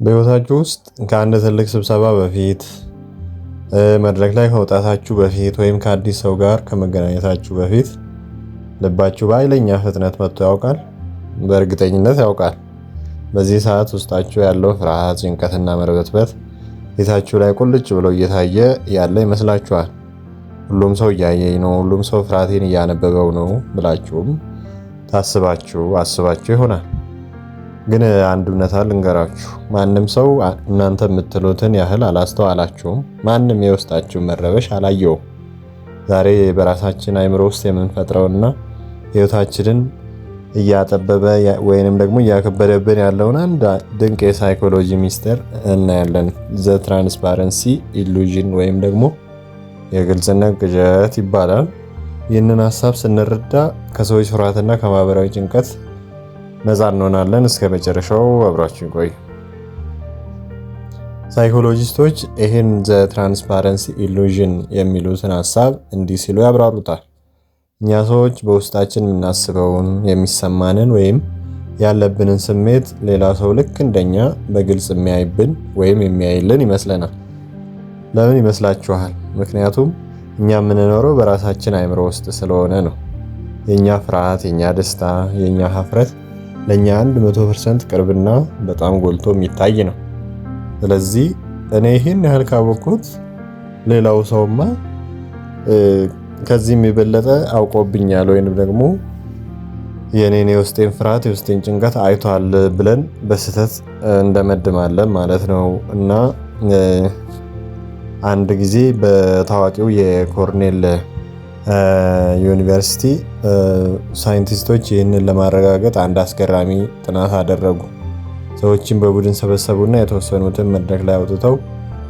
በህይወታችሁ ውስጥ ከአንድ ትልቅ ስብሰባ በፊት መድረክ ላይ ከመውጣታችሁ በፊት ወይም ከአዲስ ሰው ጋር ከመገናኘታችሁ በፊት ልባችሁ በኃይለኛ ፍጥነት መጥቶ ያውቃል? በእርግጠኝነት ያውቃል። በዚህ ሰዓት ውስጣችሁ ያለው ፍርሃት፣ ጭንቀትና መርበትበት ፊታችሁ ላይ ቁልጭ ብሎ እየታየ ያለ ይመስላችኋል። ሁሉም ሰው እያየኝ ነው፣ ሁሉም ሰው ፍርሃቴን እያነበበው ነው ብላችሁም አስባችሁ ይሆናል። ግን አንድ እውነታ ልንገራችሁ፣ ማንም ሰው እናንተ የምትሉትን ያህል አላስተዋላችሁም። ማንም የውስጣችሁን መረበሽ አላየውም። ዛሬ በራሳችን አእምሮ ውስጥ የምንፈጥረውና ህይወታችንን እያጠበበ ወይንም ደግሞ እያከበደብን ያለውን አንድ ድንቅ የሳይኮሎጂ ሚስጥር እናያለን። ዘ ትራንስፓረንሲ ኢሉዥን ወይም ደግሞ የግልጽነት ቅዠት ይባላል። ይህንን ሀሳብ ስንረዳ ከሰዎች ፍርሃትና ከማህበራዊ ጭንቀት ነፃ እንሆናለን። እስከ መጨረሻው አብራችሁ ቆዩ። ሳይኮሎጂስቶች ይህን ዘ ትራንስፓረንሲ ኢሉዥን የሚሉትን ሀሳብ እንዲህ ሲሉ ያብራሩታል። እኛ ሰዎች በውስጣችን የምናስበውን፣ የሚሰማንን ወይም ያለብንን ስሜት ሌላ ሰው ልክ እንደኛ በግልጽ የሚያይብን ወይም የሚያይልን ይመስለናል። ለምን ይመስላችኋል? ምክንያቱም እኛ የምንኖረው በራሳችን አእምሮ ውስጥ ስለሆነ ነው። የኛ ፍርሃት፣ የኛ ደስታ፣ የኛ ሀፍረት ለኛ 100% ቅርብና በጣም ጎልቶ የሚታይ ነው። ስለዚህ እኔ ይህን ያህል ካወቅኩት ሌላው ሰውማ ከዚህ የበለጠ አውቆብኛል ወይንም ደግሞ የኔን የውስጤን ፍርሃት የውስጤን ጭንቀት አይቷል ብለን በስህተት እንደመድማለን ማለት ነው። እና አንድ ጊዜ በታዋቂው የኮርኔል ዩኒቨርሲቲ ሳይንቲስቶች ይህንን ለማረጋገጥ አንድ አስገራሚ ጥናት አደረጉ። ሰዎችን በቡድን ሰበሰቡና የተወሰኑትን መድረክ ላይ አውጥተው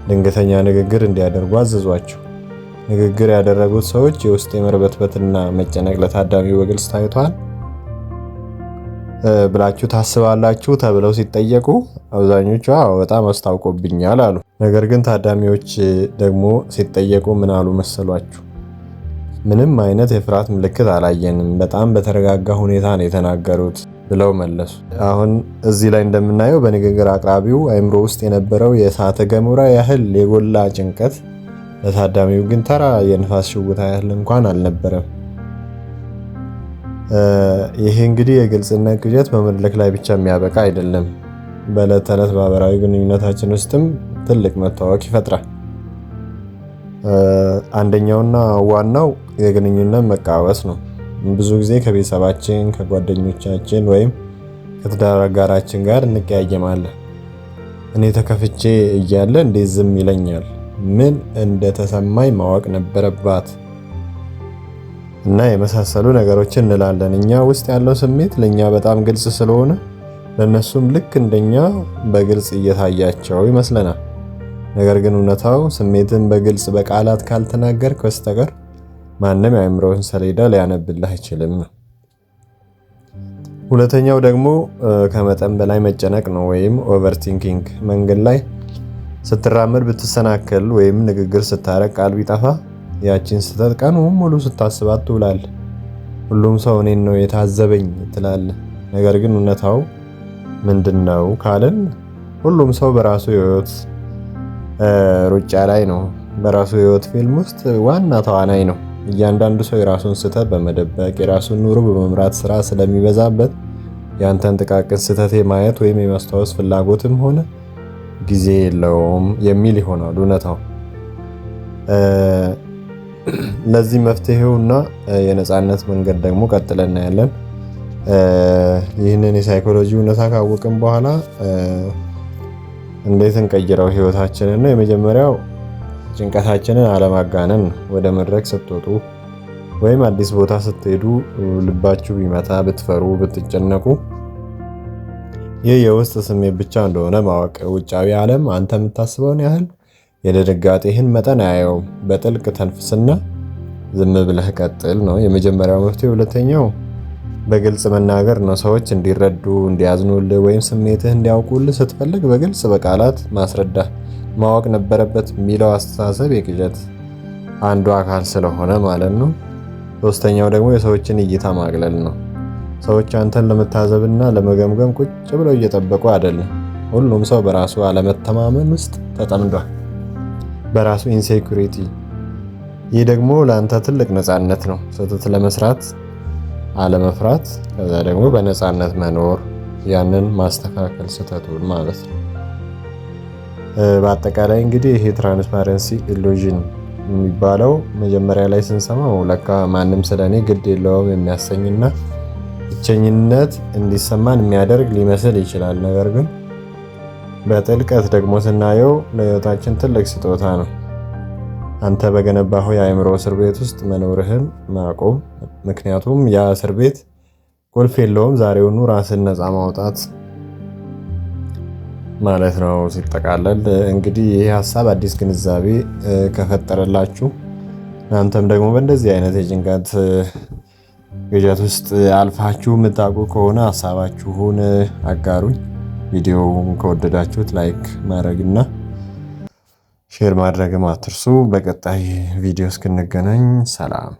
ድንገተኛ ንግግር እንዲያደርጉ አዘዟቸው። ንግግር ያደረጉት ሰዎች የውስጥ የመርበትበትና መጨነቅ ለታዳሚው በግልጽ ታይቷል ብላችሁ ታስባላችሁ ተብለው ሲጠየቁ አብዛኞቹ በጣም አስታውቆብኛል አሉ። ነገር ግን ታዳሚዎች ደግሞ ሲጠየቁ ምን አሉ መሰሏችሁ? ምንም አይነት የፍርሃት ምልክት አላየንም፣ በጣም በተረጋጋ ሁኔታ ነው የተናገሩት ብለው መለሱ። አሁን እዚህ ላይ እንደምናየው በንግግር አቅራቢው አእምሮ ውስጥ የነበረው የእሳተ ገሞራ ያህል የጎላ ጭንቀት ለታዳሚው ግን ተራ የንፋስ ሽውታ ያህል እንኳን አልነበረም። ይሄ እንግዲህ የግልጽነት ቅዠት በመድረክ ላይ ብቻ የሚያበቃ አይደለም። በዕለት ተዕለት ማህበራዊ ግንኙነታችን ውስጥም ትልቅ መታወቅ ይፈጥራል። አንደኛውና ዋናው የግንኙነት መቃወስ ነው። ብዙ ጊዜ ከቤተሰባችን፣ ከጓደኞቻችን ወይም ከትዳር አጋራችን ጋር እንቀያየማለን። እኔ ተከፍቼ እያለ እንዴት ዝም ይለኛል? ምን እንደተሰማኝ ማወቅ ነበረባት እና የመሳሰሉ ነገሮችን እንላለን። እኛ ውስጥ ያለው ስሜት ለእኛ በጣም ግልጽ ስለሆነ ለእነሱም ልክ እንደኛ በግልጽ እየታያቸው ይመስለናል። ነገር ግን እውነታው ስሜትን በግልጽ በቃላት ካልተናገርክ በስተቀር ማንም የአእምሮህን ሰሌዳ ሊያነብልህ አይችልም ነው። ሁለተኛው ደግሞ ከመጠን በላይ መጨነቅ ነው ወይም ኦቨርቲንኪንግ። መንገድ ላይ ስትራመድ ብትሰናከል ወይም ንግግር ስታረቅ ቃል ቢጠፋ ያቺን ስህተት ቀኑን ሙሉ ስታስባት ትውላለህ። ሁሉም ሰው እኔን ነው የታዘበኝ ትላለህ። ነገር ግን እውነታው ምንድነው ካልን ሁሉም ሰው በራሱ ህይወት ሩጫ ላይ ነው። በራሱ ህይወት ፊልም ውስጥ ዋና ተዋናይ ነው። እያንዳንዱ ሰው የራሱን ስህተት በመደበቅ የራሱን ኑሮ በመምራት ስራ ስለሚበዛበት ያንተን ጥቃቅን ስህተት የማየት ወይም የማስታወስ ፍላጎትም ሆነ ጊዜ የለውም የሚል ይሆናል እውነታው። ለዚህ መፍትሄውና የነፃነት መንገድ ደግሞ ቀጥለን እናያለን። ይህንን የሳይኮሎጂ እውነታ ካወቅን በኋላ እንዴት እንቀይረው ህይወታችንን ነው። የመጀመሪያው ጭንቀታችንን አለማጋነን። ወደ መድረክ ስትወጡ ወይም አዲስ ቦታ ስትሄዱ ልባችሁ ቢመታ፣ ብትፈሩ፣ ብትጨነቁ ይህ የውስጥ ስሜት ብቻ እንደሆነ ማወቅ። ውጫዊ ዓለም አንተ የምታስበውን ያህል የድንጋጤህን መጠን አያየውም። በጥልቅ ተንፍስና ዝም ብለህ ቀጥል ነው የመጀመሪያው መፍትሄ። ሁለተኛው በግልጽ መናገር ነው። ሰዎች እንዲረዱ፣ እንዲያዝኑልህ ወይም ስሜትህ እንዲያውቁልህ ስትፈልግ በግልጽ በቃላት ማስረዳት። ማወቅ ነበረበት የሚለው አስተሳሰብ የቅዠት አንዱ አካል ስለሆነ ማለት ነው። ሶስተኛው ደግሞ የሰዎችን እይታ ማግለል ነው። ሰዎች አንተን ለመታዘብና ለመገምገም ቁጭ ብለው እየጠበቁ አይደለም። ሁሉም ሰው በራሱ አለመተማመን ውስጥ ተጠምዷል፣ በራሱ ኢንሴኩሪቲ። ይህ ደግሞ ለአንተ ትልቅ ነፃነት ነው። ስህተት ለመስራት አለመፍራት፣ ከዛ ደግሞ በነፃነት መኖር፣ ያንን ማስተካከል ስህተቱን ማለት ነው። በአጠቃላይ እንግዲህ ይሄ ትራንስፓረንሲ ኢሉዥን የሚባለው መጀመሪያ ላይ ስንሰማው ለካ ማንም ስለኔ ግድ የለውም የሚያሰኝና ብቸኝነት እንዲሰማን የሚያደርግ ሊመስል ይችላል። ነገር ግን በጥልቀት ደግሞ ስናየው ለህይወታችን ትልቅ ስጦታ ነው። አንተ በገነባኸው የአእምሮ እስር ቤት ውስጥ መኖርህን ማቆም። ምክንያቱም ያ እስር ቤት ቁልፍ የለውም። ዛሬውኑ ራስን ነፃ ማውጣት ማለት ነው። ሲጠቃለል እንግዲህ ይህ ሀሳብ አዲስ ግንዛቤ ከፈጠረላችሁ እናንተም ደግሞ በእንደዚህ አይነት የጭንቀት ግዠት ውስጥ አልፋችሁ የምታውቁ ከሆነ ሀሳባችሁን አጋሩኝ። ቪዲዮውን ከወደዳችሁት ላይክ ማድረግና ሼር ማድረግም አትርሱ። በቀጣይ ቪዲዮ እስክንገናኝ ሰላም።